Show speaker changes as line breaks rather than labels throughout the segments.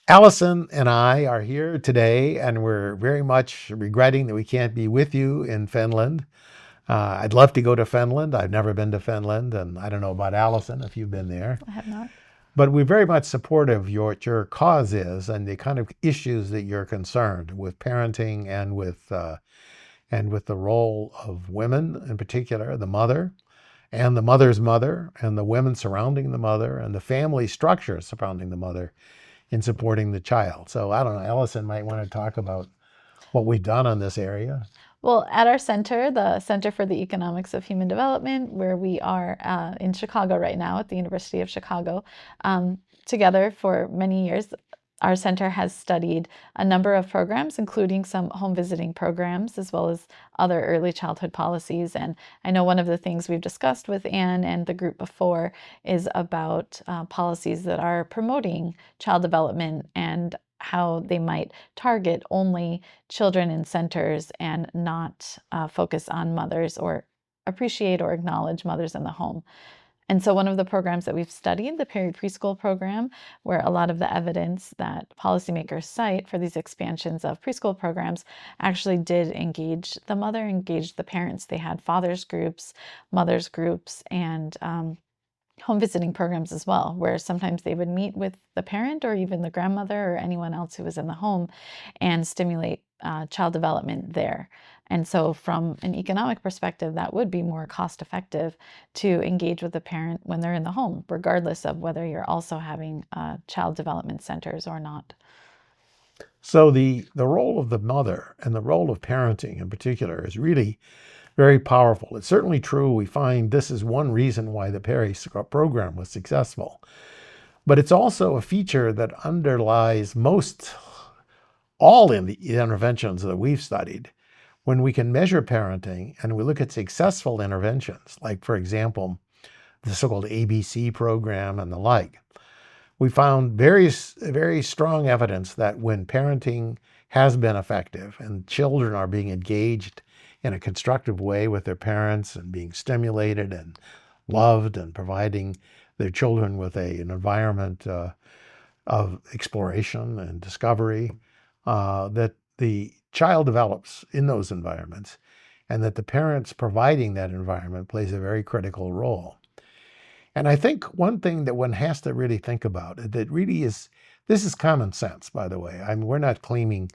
Allison and I are here today, and we're very much regretting that we can't be with you in Finland. I'd love to go to Finland. I've never been to Finland, and I don't know about Allison if you've been there.
I have not.
But we're very much supportive of what your cause is and the kind of issues that you're concerned with parenting and with the role of women in particular, the mother and the mother's mother and the women surrounding the mother and the family structure surrounding the mother in supporting the child. So I don't know, Allison might want to talk about what we've done on this area.
Well, at our center, the Center for the Economics of Human Development, where we are in Chicago right now at the University of Chicago, together for many years, our center has studied a number of programs, including some home visiting programs, as well as other early childhood policies. And I know one of the things we've discussed with Anne and the group before is about policies that are promoting child development and how they might target only children in centers and not focus on mothers or appreciate or acknowledge mothers in the home. And so, one of the programs that we've studied, the period preschool program, where a lot of the evidence that policymakers cite for these expansions of preschool programs actually did engage the mother, engage the parents. They had fathers groups, mothers groups, and home visiting programs as well, where sometimes they would meet with the parent or even the grandmother or anyone else who was in the home and stimulate child development there. And so, from an economic perspective, that would be more cost effective to engage with the parent when they're in the home, regardless of whether you're also having child development centers or not.
So the role of the mother and the role of parenting in particular is really very powerful. It's certainly true. We find this is one reason why the Perry program was successful. But it's also a feature that underlies most all in the interventions that we've studied. When we can measure parenting and we look at successful interventions, like, for example, the so called ABC program and the like, we found very strong evidence that when parenting has been effective and children are being engaged in a constructive way with their parents and being stimulated and loved and providing their children with an environment of exploration and discovery, that the child develops in those environments and that the parents providing that environment plays a very critical role. And I think one thing that one has to really think about that really is this is common sense, by the way. I mean, we're not claiming,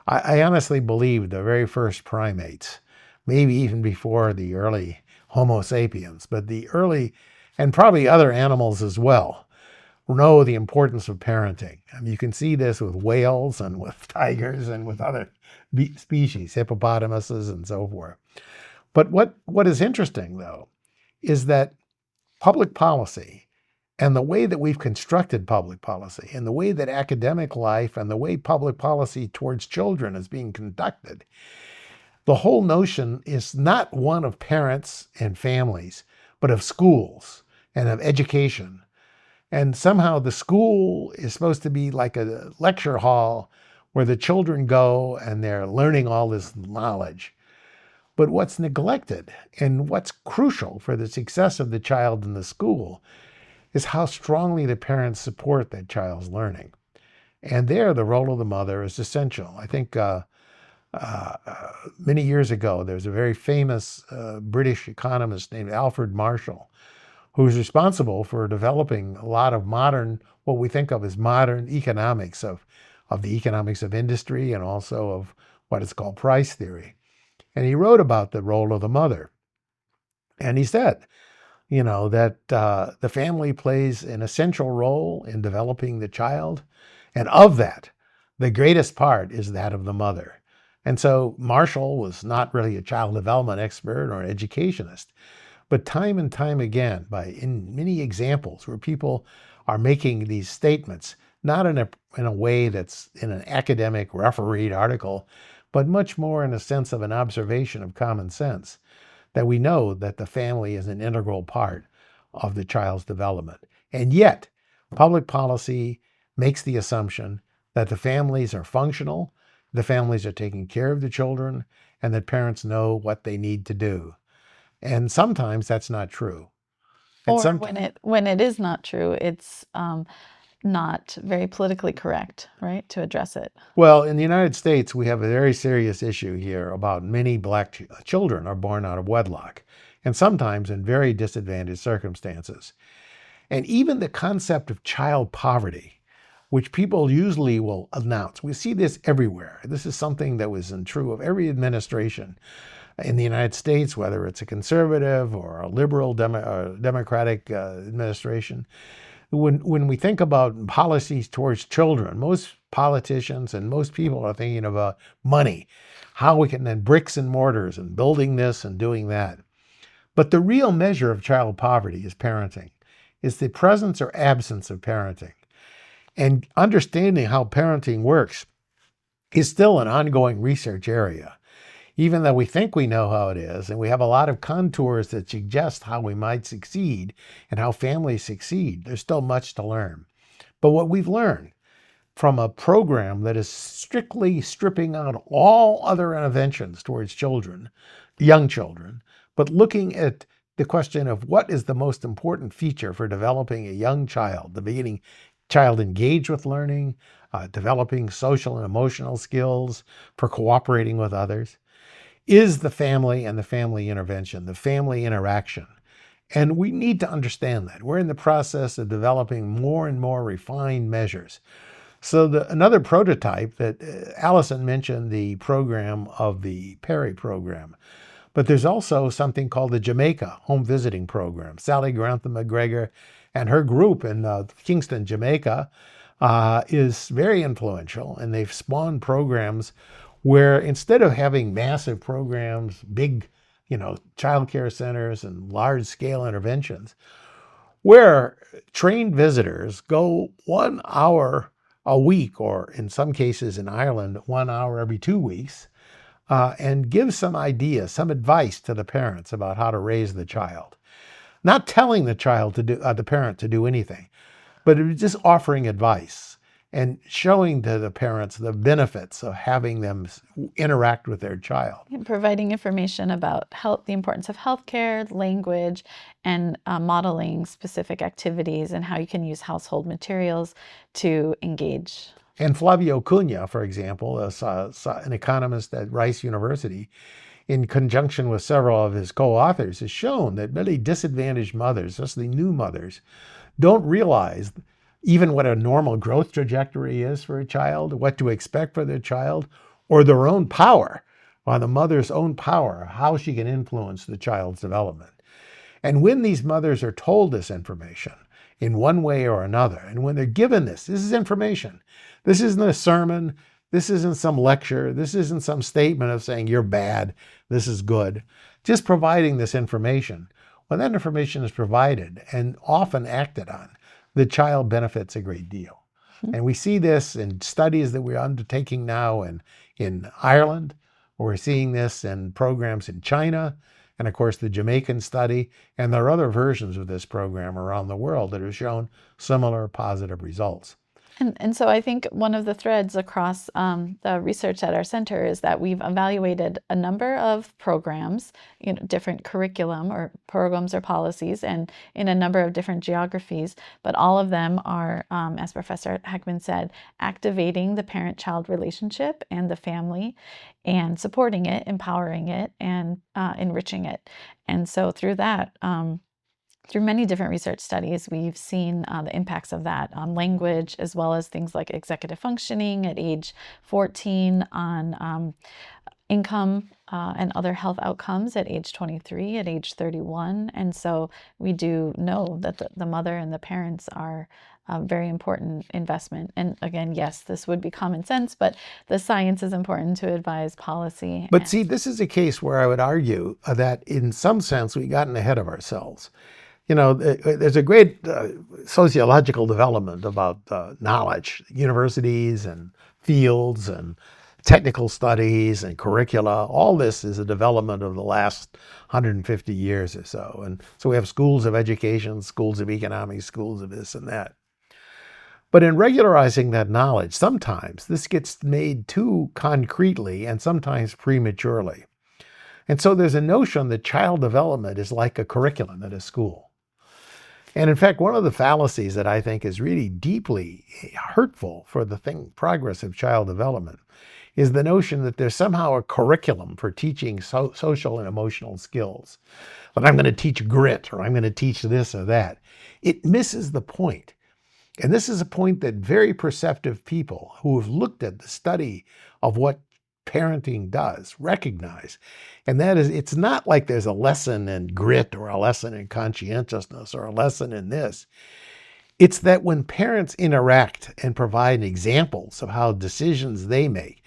I honestly believe the very first primates, maybe even before the early Homo sapiens, but the early, and probably other animals as well, know the importance of parenting. I mean, you can see this with whales and with tigers and with other species, hippopotamuses and so forth. But what is interesting, though, is that public policy and the way that we've constructed public policy and the way that academic life and the way public policy towards children is being conducted, the whole notion is not one of parents and families, but of schools and of education. And somehow the school is supposed to be like a lecture hall where the children go and they're learning all this knowledge. But what's neglected and what's crucial for the success of the child in the school is how strongly the parents support that child's learning. And there, the role of the mother is essential. I think many years ago, there was a very famous British economist named Alfred Marshall, who was responsible for developing a lot of modern, what we think of as modern economics of the economics of industry and also of what is called price theory. And he wrote about the role of the mother. And he said, that the family plays an essential role in developing the child. And of that, the greatest part is that of the mother. And so Marshall was not really a child development expert or an educationist, but time and time again, in many examples where people are making these statements, not in a way that's in an academic refereed article, but much more in a sense of an observation of common sense, that we know that the family is an integral part of the child's development. And yet, public policy makes the assumption that the families are functional, the families are taking care of the children, and that parents know what they need to do. And sometimes that's not true. And
Or
some
when it is not true, it's not very politically correct, right, to address it.
Well, in the United States, we have a very serious issue here about many black children are born out of wedlock, and sometimes in very disadvantaged circumstances. And even the concept of child poverty, which people usually will announce, we see this everywhere. This is something that was true of every administration in the United States, whether it's a conservative or a liberal democratic administration. When we think about policies towards children, most politicians and most people are thinking about money, how we can then bricks and mortars and building this and doing that. But the real measure of child poverty is parenting, is the presence or absence of parenting. And understanding how parenting works is still an ongoing research area. Even though we think we know how it is, and we have a lot of contours that suggest how we might succeed and how families succeed, there's still much to learn. But what we've learned from a program that is strictly stripping out all other interventions towards children, young children, but looking at the question of what is the most important feature for developing a young child, the beginning child engaged with learning, developing social and emotional skills, for cooperating with others, is the family and the family intervention, the family interaction. And we need to understand that. We're in the process of developing more and more refined measures. So another prototype that Alison mentioned, the program of the Perry program, but there's also something called the Jamaica Home Visiting Program. Sally Grantham McGregor and her group in Kingston, Jamaica, is very influential, and they've spawned programs where instead of having massive programs, big, child care centers and large scale interventions, where trained visitors go 1 hour a week, or in some cases in Ireland, 1 hour every 2 weeks, and give some ideas, some advice to the parents about how to raise the child. Not telling the parent to do anything, but just offering advice and showing to the parents the benefits of having them interact with their child.
And providing information about health, the importance of healthcare, language, and modeling specific activities and how you can use household materials to engage.
And Flavio Cunha, for example, an economist at Rice University, in conjunction with several of his co-authors, has shown that many disadvantaged mothers, especially new mothers, don't realize even what a normal growth trajectory is for a child, what to expect for their child, or their own power, or the mother's own power, how she can influence the child's development. And when these mothers are told this information in one way or another, and when they're given this is information. This isn't a sermon. This isn't some lecture. This isn't some statement of saying you're bad, this is good. Just providing this information. When that information is provided and often acted on, the child benefits a great deal. And we see this in studies that we're undertaking now in Ireland. We're seeing this in programs in China, and of course the Jamaican study. And there are other versions of this program around the world that have shown similar positive results.
And so I think one of the threads across the research at our center is that we've evaluated a number of programs, different curriculum or programs or policies, and in a number of different geographies, but all of them are, as Professor Heckman said, activating the parent-child relationship and the family and supporting it, empowering it, and enriching it. And so through that, through many different research studies, we've seen the impacts of that on language, as well as things like executive functioning at age 14, on income and other health outcomes at age 23, at age 31. And so we do know that the mother and the parents are a very important investment. And again, yes, this would be common sense, but the science is important to advise policy.
But see, this is a case where I would argue that in some sense we've gotten ahead of ourselves. There's a great sociological development about knowledge, universities and fields and technical studies and curricula. All this is a development of the last 150 years or so. And so we have schools of education, schools of economics, schools of this and that. But in regularizing that knowledge, sometimes this gets made too concretely and sometimes prematurely. And so there's a notion that child development is like a curriculum at a school. And in fact, one of the fallacies that I think is really deeply hurtful for the progress of child development is the notion that there's somehow a curriculum for teaching social and emotional skills. That I'm going to teach grit, or I'm going to teach this or that. It misses the point. And this is a point that very perceptive people who have looked at the study of what parenting does recognize. And that is, it's not like there's a lesson in grit or a lesson in conscientiousness or a lesson in this. It's that when parents interact and provide examples of how decisions they make,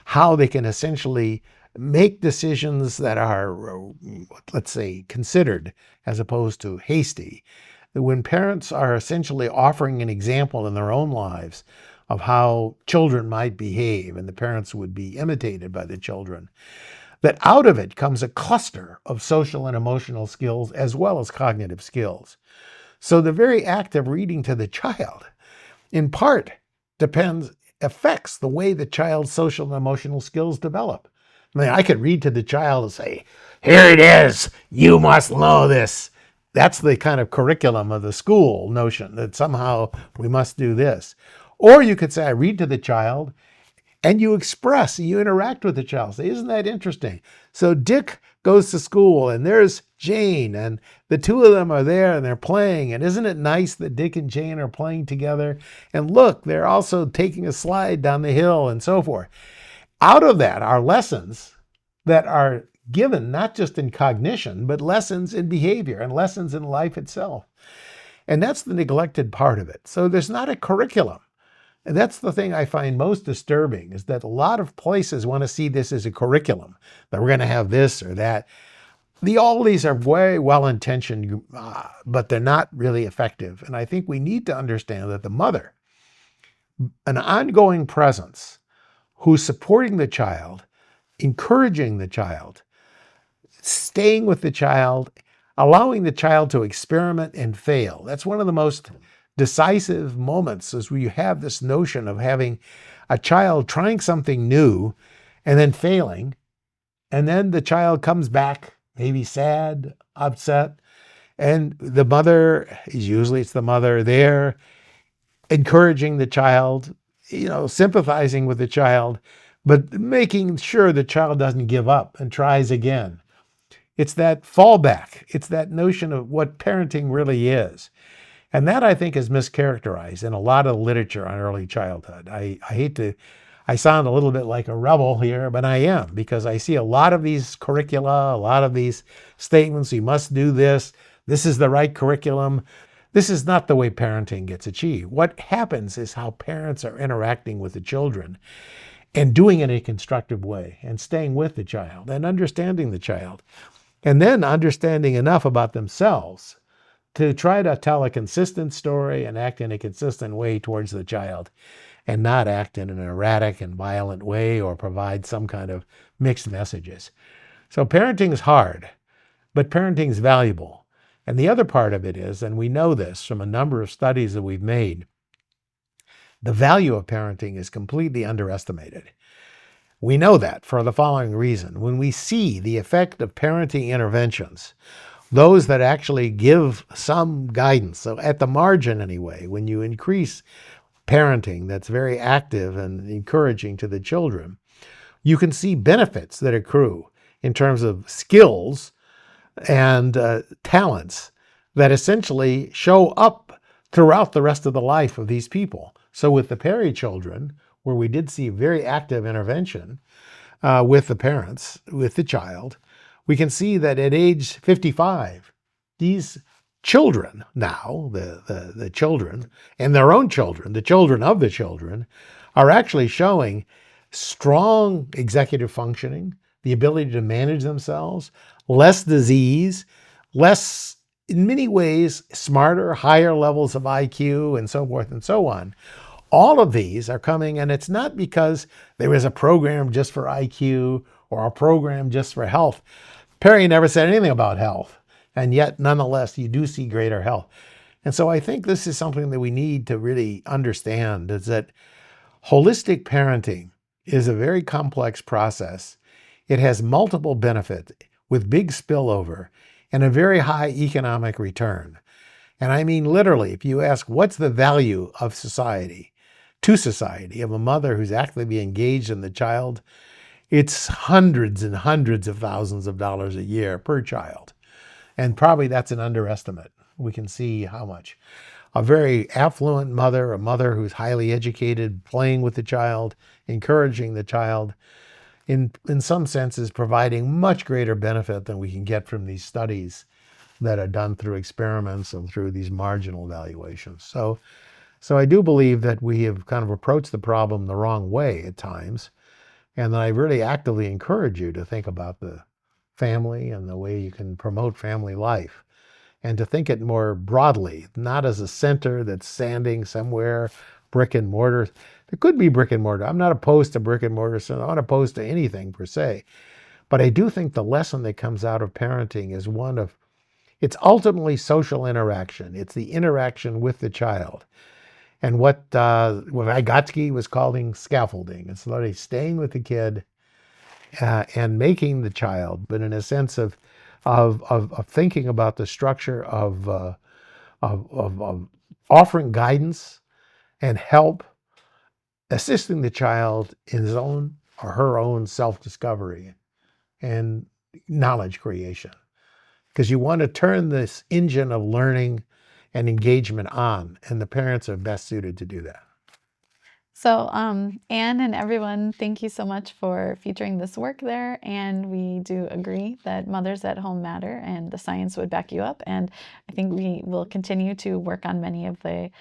how they can essentially make decisions that are, let's say, considered as opposed to hasty. When parents are essentially offering an example in their own lives of how children might behave, and the parents would be imitated by the children, that out of it comes a cluster of social and emotional skills as well as cognitive skills. So the very act of reading to the child, in part, affects the way the child's social and emotional skills develop. I mean, I could read to the child and say, here it is, you must know this. That's the kind of curriculum of the school notion, that somehow we must do this. Or you could say, I read to the child, and you interact with the child. Say, isn't that interesting? So Dick goes to school, and there's Jane, and the two of them are there, and they're playing. And isn't it nice that Dick and Jane are playing together? And look, they're also taking a slide down the hill, and so forth. Out of that are lessons that are given not just in cognition, but lessons in behavior and lessons in life itself. And that's the neglected part of it. So there's not a curriculum. And that's the thing I find most disturbing, is that a lot of places want to see this as a curriculum, that we're going to have this or that. All these are very well-intentioned, but they're not really effective. And I think we need to understand that the mother, an ongoing presence, who's supporting the child, encouraging the child, staying with the child, allowing the child to experiment and fail. That's one of the most decisive moments, is where you have this notion of having a child trying something new and then failing. And then the child comes back, maybe sad, upset. And the mother, usually it's the mother there, encouraging the child, sympathizing with the child, but making sure the child doesn't give up and tries again. It's that fallback. It's that notion of what parenting really is. And that, I think, is mischaracterized in a lot of literature on early childhood. I sound a little bit like a rebel here, but I am, because I see a lot of these curricula, a lot of these statements, you must do this, this is the right curriculum. This is not the way parenting gets achieved. What happens is how parents are interacting with the children and doing it in a constructive way and staying with the child and understanding the child. And then understanding enough about themselves to try to tell a consistent story and act in a consistent way towards the child, and not act in an erratic and violent way or provide some kind of mixed messages. So parenting is hard, but parenting is valuable. And the other part of it is, and we know this from a number of studies that we've made, the value of parenting is completely underestimated. We know that for the following reason. When we see the effect of parenting interventions, those that actually give some guidance, so at the margin anyway, when you increase parenting that's very active and encouraging to the children, you can see benefits that accrue in terms of skills and talents that essentially show up throughout the rest of the life of these people. So with the Perry children, where we did see very active intervention with the parents, with the child, we can see that at age 55, these children now, the children and their own children, the children of the children, are actually showing strong executive functioning, the ability to manage themselves, less disease, less, in many ways, smarter, higher levels of IQ, and so forth and so on. All of these are coming, and it's not because there is a program just for IQ or a program just for health. Perry never said anything about health, and yet, nonetheless, you do see greater health. And so I think this is something that we need to really understand, is that holistic parenting is a very complex process. It has multiple benefits with big spillover and a very high economic return. And I mean literally, if you ask what's the value of society, to society, of a mother who's actively engaged in the child, it's hundreds and hundreds of thousands of dollars a year per child. And probably that's an underestimate. We can see how much. A very affluent mother, a mother who's highly educated, playing with the child, encouraging the child, in some senses providing much greater benefit than we can get from these studies that are done through experiments and through these marginal valuations. So I do believe that we have kind of approached the problem the wrong way at times, and that I really actively encourage you to think about the family and the way you can promote family life, and to think it more broadly, not as a center that's standing somewhere, brick and mortar. There could be brick and mortar. I'm not opposed to brick and mortar, so I'm not opposed to anything per se. But I do think the lesson that comes out of parenting is one of, it's ultimately social interaction. It's the interaction with the child. And what Vygotsky was calling scaffolding. It's literally staying with the kid and making the child, but in a sense of thinking about the structure of offering guidance and help, assisting the child in his own or her own self-discovery and knowledge creation. Because you want to turn this engine of learning and engagement on, and the parents are best suited to do that.
So, Anne and everyone, thank you so much for featuring this work there. And we do agree that mothers at home matter, and the science would back you up. And I think we will continue to work on many of the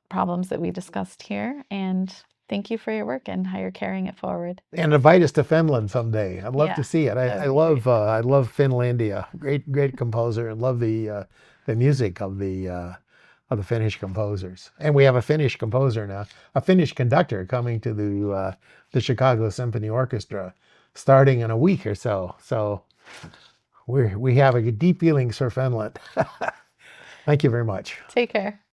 problems that we discussed here. And thank you for your work and how you're carrying it forward.
And invite us to Finland someday. I'd love
Yeah,
to see it.
that
I
would be great.
I love Finlandia. Great composer, and love the music of the Finnish composers. And we have a Finnish composer now, a Finnish conductor coming to the Chicago Symphony Orchestra, starting in a week or so. So we have a deep feelings for Finland. Thank you very much.
Take care.